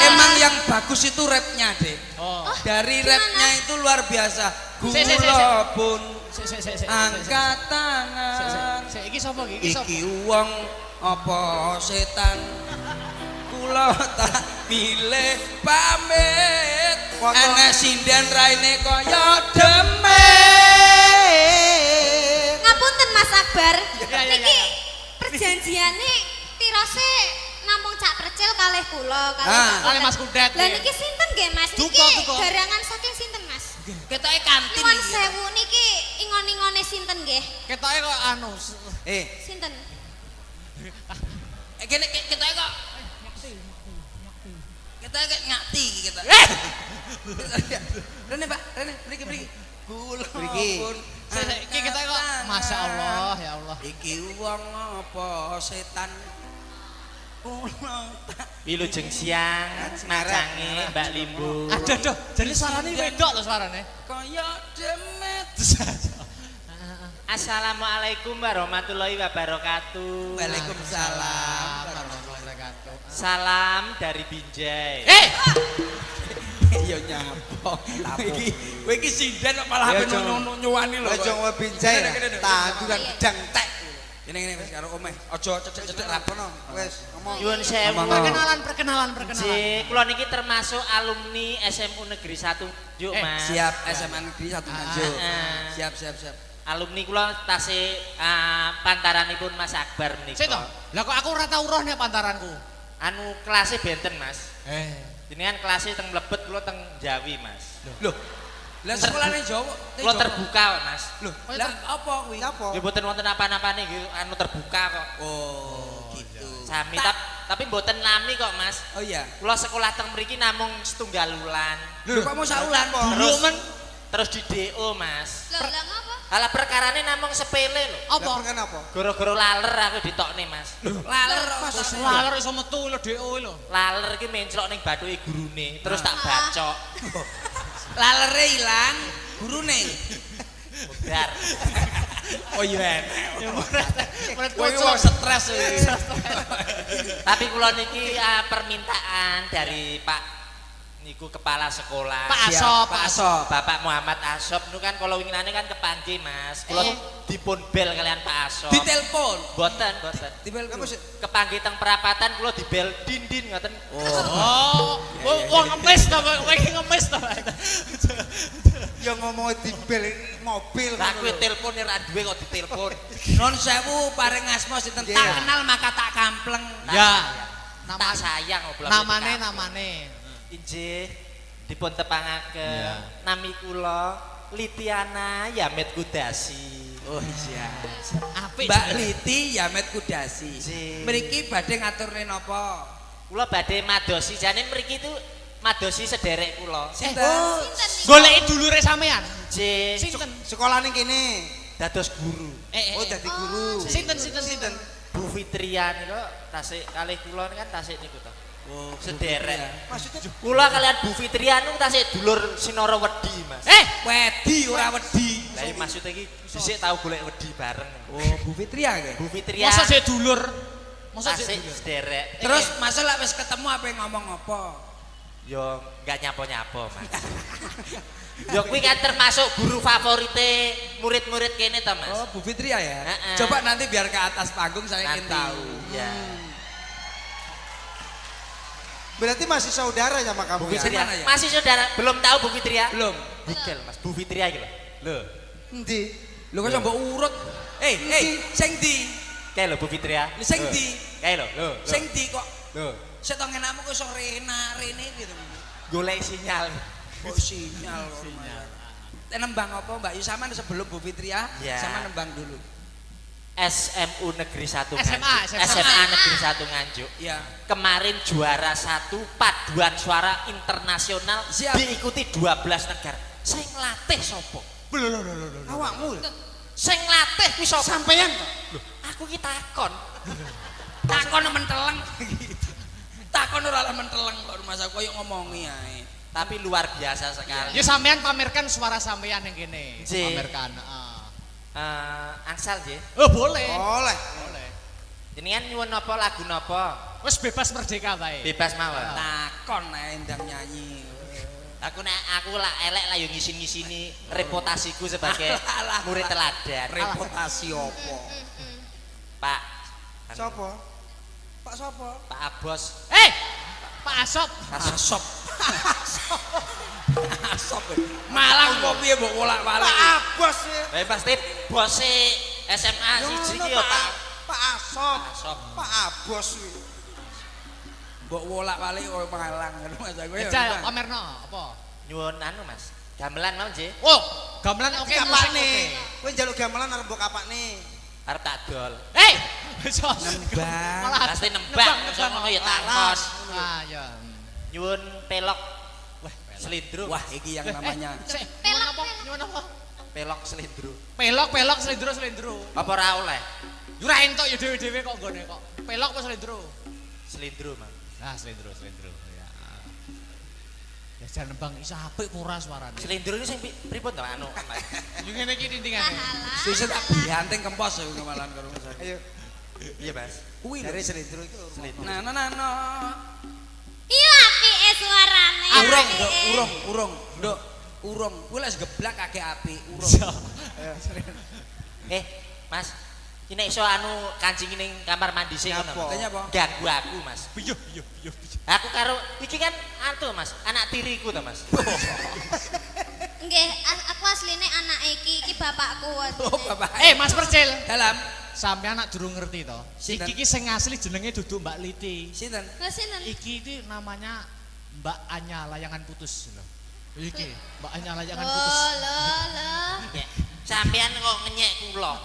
emang yang bagus itu rapnya deh. Dari rapnya itu luar biasa. Kula pun angkat tangan. Iki sapa iki? Iki wong apa setan? Kula tak pilih pamit. Ana sinden raine kaya demit. Ngapunten Mas Akbar. Niki perjanjiane tirose namung Cak Percil kalih kula kalih Mas Kudet. Lah niki sinten nggih Mas? Niki garangan saking sinten Mas? Ketoke kantin. Nuwun sewu niki ingon-ingone sinten nggih? Ketoke kok anu. Sinten? Kene ketoke kok kita ngati kita. Rene Pak, Rene mriki. Kula pun Iki kita kok Masya Allah ya Allah. Iki wong apa setan? Wilujeng siang macange Mbak Limbu. Aduh, jadi suarane wedok lho suarane. Kaya demit. Assalamualaikum warahmatullahi wabarakatuh. Waalaikumsalam. Salam dari Binjai. Iya nyapa. Kowe iki sinden kok malah nyuwani lho. Aja ngomong Binjai. Tanduran gedang tek. Ini wis karo omeh. Aja cecek-cecek lapono. Wis ngomong. Nyuwun sewu. Perkenalan. Ji, kula niki termasuk alumni SMU Negeri 1 Nganjuk, Mas. Siap SMA Negeri 1 Nganjuk. Siap. Alumni kula tasih pantaranipun Mas Akbar menika. Sik to. Lah kok aku ora tau roh nek pantaranku. Anu kelasnya benten Mas. Ini kan kelasnya teng mlebet kula teng Jawi Mas. Loh. Lah sekolahane Jawa. Kula terbuka kok Mas. Loh, lah apa kuwi? Apa? Ya mboten wonten apa-apane nggih anu terbuka kok. Oh, gitu. Sami tapi mboten lami kok Mas. Oh iya. Kula sekolah teng mriki namung setunggal wulan. Lho kok mau saulan kok? Terus di DO Mas. Lah ngapa? Ala perkarane namung sepele lho. Apa? Kenapa? Gara-gara laler aku ditokne Mas. Laler Mas laler iso metu lho DO lho. Laler ki menclok ning bathuke gurune, terus tak bacok. lalere ilang, gurune. Budar. Oh iya. Kowe Kowe stres. Tapi kula niki permintaan dari Pak niku kepala sekolah. Pak Asop. Bapak Muhammad Asop niku kan kalau winginane kan kepanggih Mas. Kula dipun bel kalian Pak Asop. Ditelepon. Boten. Dibel Kepanggih teng perapatan kula dibel dindin ngoten. Wong ngemis to kowe iki ngemis to. Ya ngomong di bel mobil. Lah kowe telepon ora duwe kok ditelepon. Non sewu paring asma sinten tak kenal maka tak kampleng. Ya. Tak sayang oblak. Namane. Injih dipun tepangaken nami kula Litiana Yamet Kudasi. Oh iya. Apik Mbak Liti Yamet Kudasi. Mriki badhe ngaturne napa? Kula badhe madosi jane mriki itu madosi sederek kula. Sinten? Goleki dulure sampean. Nggih. Sinten? Sekolah ning kene. Dados guru. Oh dadi guru. Sinten? Bu Fitria niku tasik kalih kula kan tasik niku to. Oh, sederek. Maksudnya Kula kalian Bu Fitria niku tasik dulur Sinara Wedi, Mas. wedi ora wedi. Lah iki maksud iki sisik tau golek wedi bareng. Oh, Bu Fitria nggih. Bu Fitria. Masa sik dulur? Masa tasik sik dulur? sederek. Terus masa lek wis ketemu apa ngomong apa? Yo enggak nyapa-nyapa, Mas. Yo kuwi kan termasuk guru favorite murid-murid kene to, Mas. Oh, Bu Fitria ya. Coba nanti biar ke atas panggung saya ingin tahu. Ya. berarti masih saudara sama kamu Bu ya? Fitria ya? masih saudara, belum tahu Bu Fitria? Belum. Bukel, Mas. Bu Fitria iki lho. Lho. Endi? Lho kok mbok urut. Sing ndi? Kae lho Bu Fitria. Sing ndi? Kae lho. Sing ndi kok? Lho. Sik to ngenakmu kok iso rene gitu. Golek sinyal. Oh sinyal. Nembang apa Mbak Yusama sebelum Bu Fitria sama nembang dulu. SMU Negeri 1 SMA Negeri 1 Nganjuk. Iya. Kemarin juara 1 paduan suara internasional. Siap. Diikuti 12 negara. Sing latih sapa? Awakmu. Sing latih kuwi sapa? Sampeyan to? Lho, aku ki takon. Takon menteleng. Takon ora menteleng kok Mas aku koyo ngomongi ae. Tapi luar biasa sekali. Ya sampean pamerkan suara sampean yang kene. Nggih. Pamerkan, Angsal nggih. Oh, boleh. Boleh. Boleh. Jenengan nyuwun napa lagu napa? Wis bebas merdeka bae. Bebas mawon. Takon ae ndang nyanyi. Aku lah elek lah yo ngisin-ngisini reputasiku sebagai Alah. murid teladan. Reputasi opo? Pak. Sopo? Pak sopo? Pak Abos. Pak Asop. Asop. Asop. Malang kok piye mbok wolak-walik. Pak Abos ya. Pasti bose SMA siji ki yo Pak. Pak Asop. Asop. Pak Abos kuwi. Mbok wolak-walik kok Malang ngono Mas aku ya. Jajal pamerno apa? Nyuwun anu Mas. Gamelan mau nggih. Oh, gamelan oke musik Kapakne. oke. Kowe njaluk gamelan arep mbok kapakne. Arep tak dol. Sos. Nembang. Malah Pasti nembang ngono ya takon. Ah ya. Nyuwun pelok. Wah, selindro. Wah, iki yang namanya Sik, Pelok, apa? Nyuwun apa? pelok selindro. Pelok, selindro. Apa ora oleh? Yo ra entuk ya dhewe-dhewe kok nggone kok. Pelok apa selindro? Selindro, Mang. Nah, selindro. Ya. Ya jan nembang iso apik ora suarane. Selindro ini sing pripun to anu, Mas? Yo ngene iki tintingane. sisa tak bianting kempos aku kemalan karo Mas aku. Ayo. Iya, Mas. Kuwi Dari lho. selindro itu. Selindro. Nah. Iya apike suarane. Urung, apike. Nduk, urung. Nduk, urung. Kuwi lek geblak kakek api, urung. Mas. Iki nek iso anu kancing ning kamar mandi sing Nyapa? ngono. Katanya apa? Ganggu aku, Mas. Iya. Aku karo iki kan anu Mas, anak tiriku to, Mas. Nggih, aku asline anak iki bapakku. Oh, Bapak. Mas Percil. Dalam Sampeyan nak durung ngerti to. Sinten? Iki sing asli jenenge dudu Mbak Liti. sinten? Lah sinten? Iki iki namanya Mbak Anya layangan putus lho. Iki Mbak Anya layangan Oh, putus. lho. Ya, sampean kok ngenyek kula.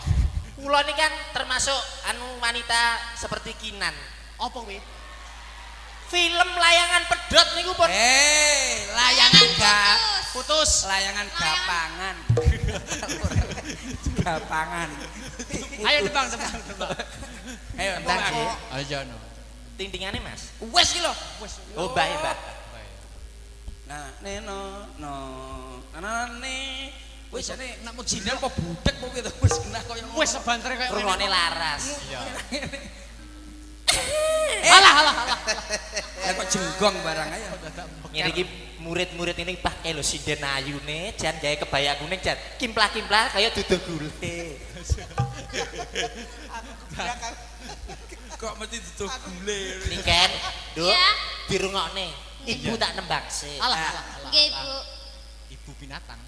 Kula ini kan termasuk anu wanita seperti Kinan. Apa kuwi? Film layangan pedot niku pun Layangan gak Putus. layangan gapangan. Gapangan. Ayo tebang. Ayo, Tembang, tembang. Ji. Ayo no. Ting-tingane, Mas. Wes ki lho. Oh, Mbak, ya, Mbak. Nah, neno no. Nanane. Wis ane nak mujinan apa budek kok gitu. Wis kena koyo Wes sebantere kaya Rungone laras. Iya. Alah. Ya kok jenggong barang ayo. Ngene iki murid-murid ini pakai lho sinden ayune, jan gawe kebaya kuning jan kimplah-kimplah kaya duduk gule. Kok mesti ditutup gule. Niken, Nduk, Iya. dirungokne. Ibu tak nembang sih. Alah. Nggih, Bu. Ibu binatang.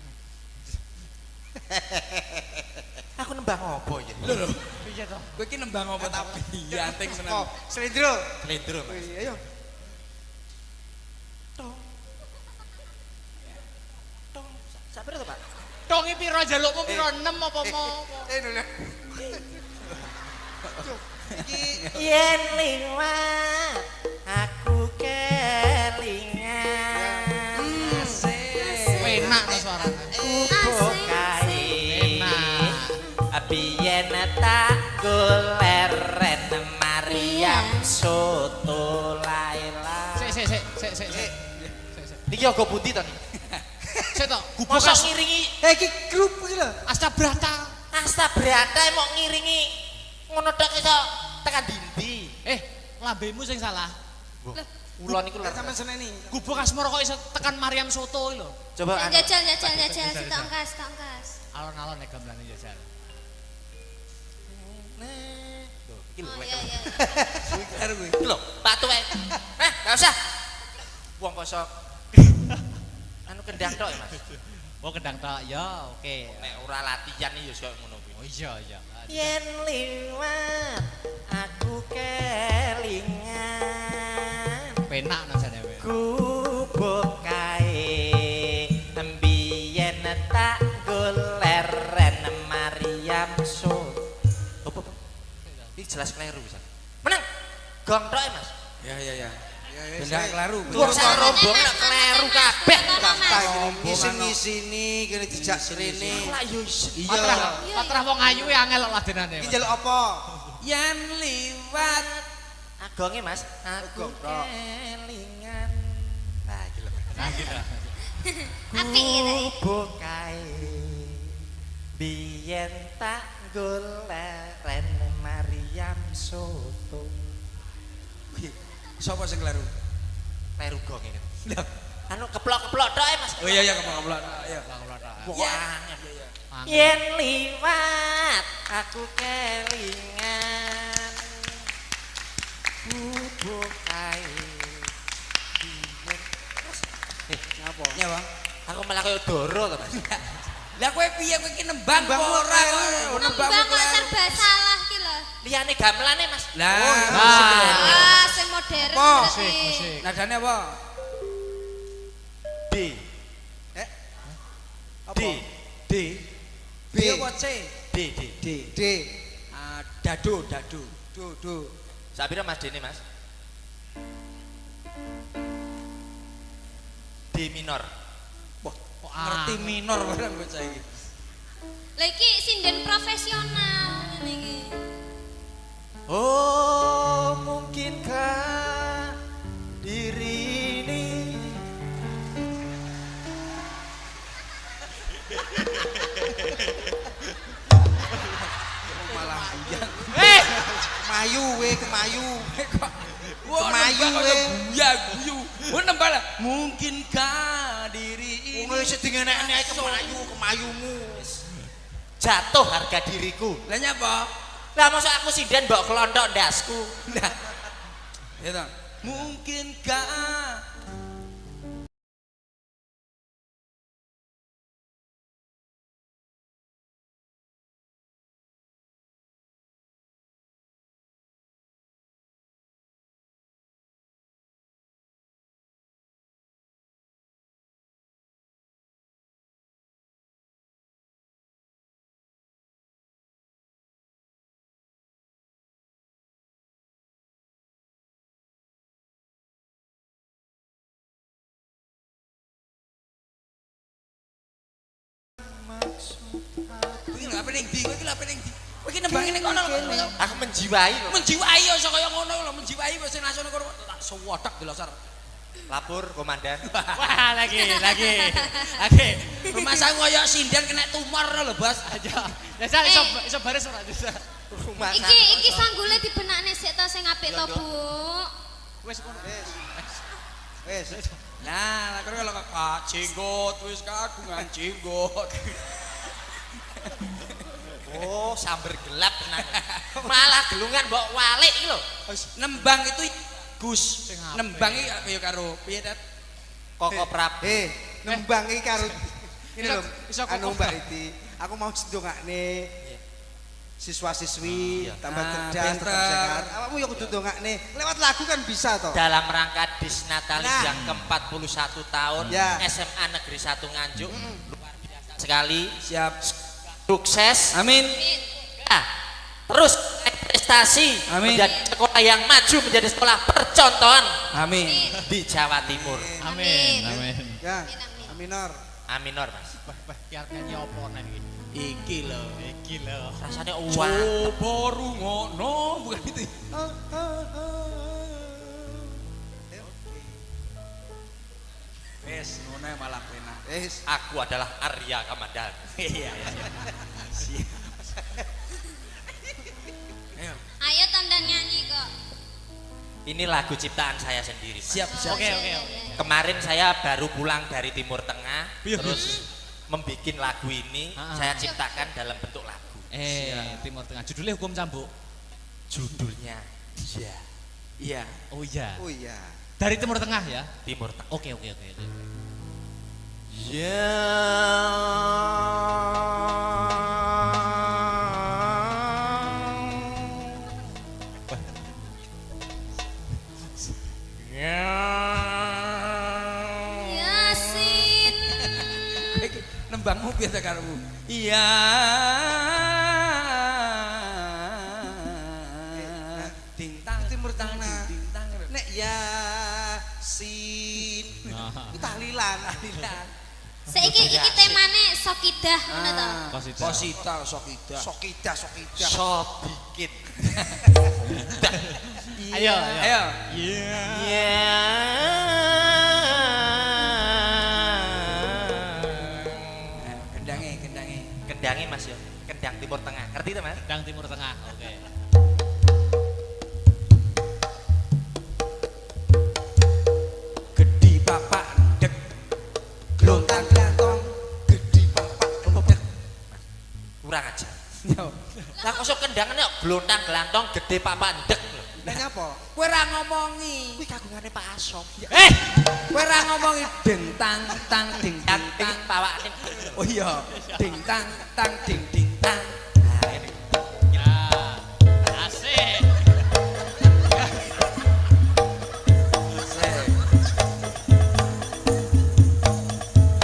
Aku nembang apa ya? Lho, Piye to? kowe iki nembang apa tapi yanting Oh, menang. selindro. Slendro, Mas. Wih, ayo. Tong, sabar to, Pak? Tongi piro jalukmu piro 6 apa mau? Dulu. Iki Yen liwat aku kelingan. Penak to suarane. Kupo kae. Biyen tak goleren Maryam soto Laila. Sik. Niki yoga pundi to niki? Sik to, gubuk Mosok ngiringi iki grup iki lho. Asta Brata. Asta Brata mau ngiringi ngono tok iso tekan dindi. Lambemu sing salah. Kula niku lho. Sampeyan seneni. Gubuk Asmara kok iso tekan Maryam Soto lho. Coba anu. Jajal setongkas. Alon-alon nek gamelane jajal. Loh, iki lho. Oh iya. Karo kowe. Iki lho, Pak Tuwek. Enggak usah. Wong kosok. Anu kendang tok ya, Mas. Oh kendang tok. Ya, oke. Nek ora latihan ya koyo ngono kuwi. Oh iya. Yen liwat aku kelingan. Penak nasane kowe. Gubuk kae mbiyen tak goleren Maryam Soto. Apa? Iki jelas kleru bisa. Menang. Gong tok ya, Mas. Ya. Benda kleru. Wong sak rombong nek kleru kabeh. Ngisi-ngisini kene dijak rene. Lah yo isin. Patrah wong ayu angel kok ladenane. Iki njaluk apa? Yen liwat Agonge, Mas. Aku Gong tok. kelingan. Nah, iki lho. Apik iki. Gubuk kae biyen tak goleren Maryam Soto. Wih, Sapa sing kleru? Kleru gong ini. Lah, Anu keplok-keplok tok Mas. oh iya kepala. Ayo. Wah. Angin. Yen liwat aku kelingan bubuk kae. Ngapa? Ya, Bang. Aku malah kaya Doro to, Mas. Lah kowe piye kowe iki nembang apa ora kok? Nembang kok serba salah ki lho. Liyane gamelane, Mas. Lah, Ah, sing modern Apa? berarti. Musik. nadane apa? D. Apa? D. D. B. apa C? D. D. D. Ah, dado. Do. Sapira Mas Dene, Mas? D minor. Wah, kok ngerti minor barang kowe saiki. Lah iki sinden profesional ngene iki. Oh, mungkinkah diri ini Malah buyang. Kemayu we, kemayu. Wah, Kemayu, nembang we. kok guyu. Wah, nembang lah. Mungkinkah diri Wong ini wis dingenek-enek kemayumu. jatuh harga diriku? Lah nyapa? Lah masa aku sinden mbok kelontok ndasku. Nah. Ya toh. Mungkinkah Kowe iki lho apa ning ndi? Kowe iki lho apa ning ndi? Kowe iki nembang ning kono lho. Aku menjiwai kok. Menjiwai ya iso kaya ngono lho, menjiwai wis sing nasiono kono tak sewodak delosar. Lapor komandan. Wah, lagi. Rumah saya koyo sinden kena tumor lho, Bos. Aja. Ya iso baris ora bisa. Rumah Iki sanggule dibenakne sik to sing apik to, Bu. Wis ngono. Wes. Nah, lah kalau kok jenggot wis kagungan jenggot. Oh, samber gelap tenan. Malah gelungan mbok walik iki lho. Nembang itu Gus. Sing apik. Nembang iki kaya karo piye, Dat? Koko Prab. Nembang iki karo ini lho. Iso Anu kok. Mbak Iti, aku mau ndongakne siswa-siswi tambah cerdas, pinter. tetap sehat. Awakmu yo kudu ndongakne. Lewat lagu kan bisa toh. Dalam rangka Disnatalis Nah. yang ke-41 tahun Ya. SMA Negeri 1 Nganjuk. Luar biasa sekali. Siap. Sukses. Amin. Ya, terus naik prestasi Amin. menjadi sekolah yang maju, menjadi sekolah percontohan Amin. di Jawa Timur. Amin. Ya. Aminor. Aminor, Mas. Wah, ki arep nyanyi apa nek iki? Iki lho. Iki lho. Rasanya uang. Coba rungono bukan itu. Wes, ngono malah penak. Wes. Aku adalah Arya Kamandan. Iya. Siap. Ayo. Ayo tanda nyanyi kok. Ini lagu ciptaan saya sendiri, Mas. Siap. Oke. Kemarin saya baru pulang dari Timur Tengah, Iya. terus membuat lagu ini saya ciptakan dalam bentuk lagu. Timur Tengah. Judulnya Hukum Cambuk. Judulnya Ya Iya. Oh iya. Oh iya. Dari Timur Tengah ya. Timur Tengah. Oke. Ya. Yasin. Nembangmu piye ta karo? Iya. Dintang Timur Tengah. Dintang. Nek Yasin. Nah. Itu tahlilan. Saiki iki temane Sokidah ngono to. Posita. Sokida. Sokida. So dikit. Ayo. Ayo. Ya. Kendange. Kendangi Mas yo. Kendang Timur Tengah. Ngerti to, Mas? Sedang Timur Tengah. Oke. Yo. Lah kok sok kendangan kok glontang glantong gede papan ndek. Lah nyapa? Kowe ra ngomongi. Kuwi kagungane Pak Asom. Kowe ra ngomongi ding tang tang ding Yang ding pingin tang. pawake. Oh iya, ding tang tang ding ding tang. Nah, ini. Ya. Asik.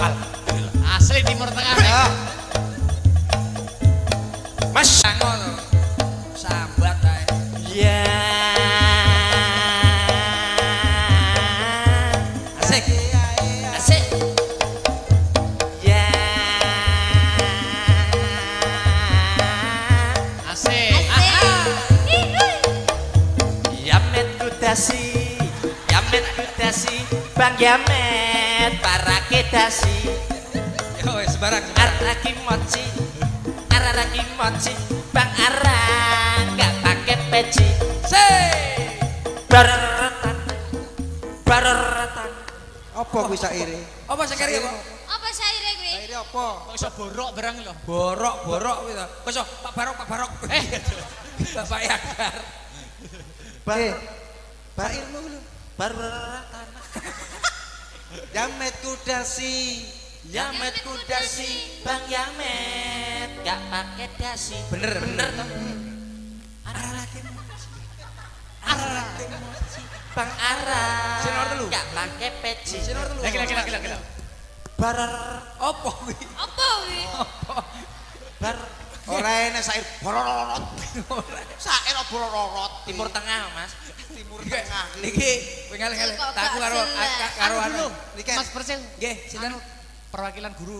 Alhamdulillah. Asli Timur Tengah. Ya. Mas. Ngono. Sambat ae. Ya. Asik. Asik. Ya. Asik. Yamet kudasi, Yamet kudasi, Bang Yamet parake dasi. Yo wis barang. Araki moci, araki moci, Bang Arang gak pakai peci. Se. Bareretan, bareretan. Apa kuwi saire? Apa sekari apa? Apa saire kuwi? Saire apa? Kok iso borok barang lho. Borok kuwi to. Wis Pak Barok, Pak Barok. Bapak Yakar. Sairmu lho. Bareretan. Jamet kudasi. Yamet kudasi, Bang Yamet gak pakai dasi. Bener. Araki moci, araki moci, Bang Arang Sinor telu. gak pakai peci. Sinor telu. Lagi. Barer, Apa kuwi? Apa kuwi? bar, Ora enek sair bororot. sair bororot. Timur Tengah, Mas. Timur Niki, Tengah. niki pengen Kok tak aku karo jelas? karo anu. Niki Mas Persil. Nggih, sinten? Perwakilan guru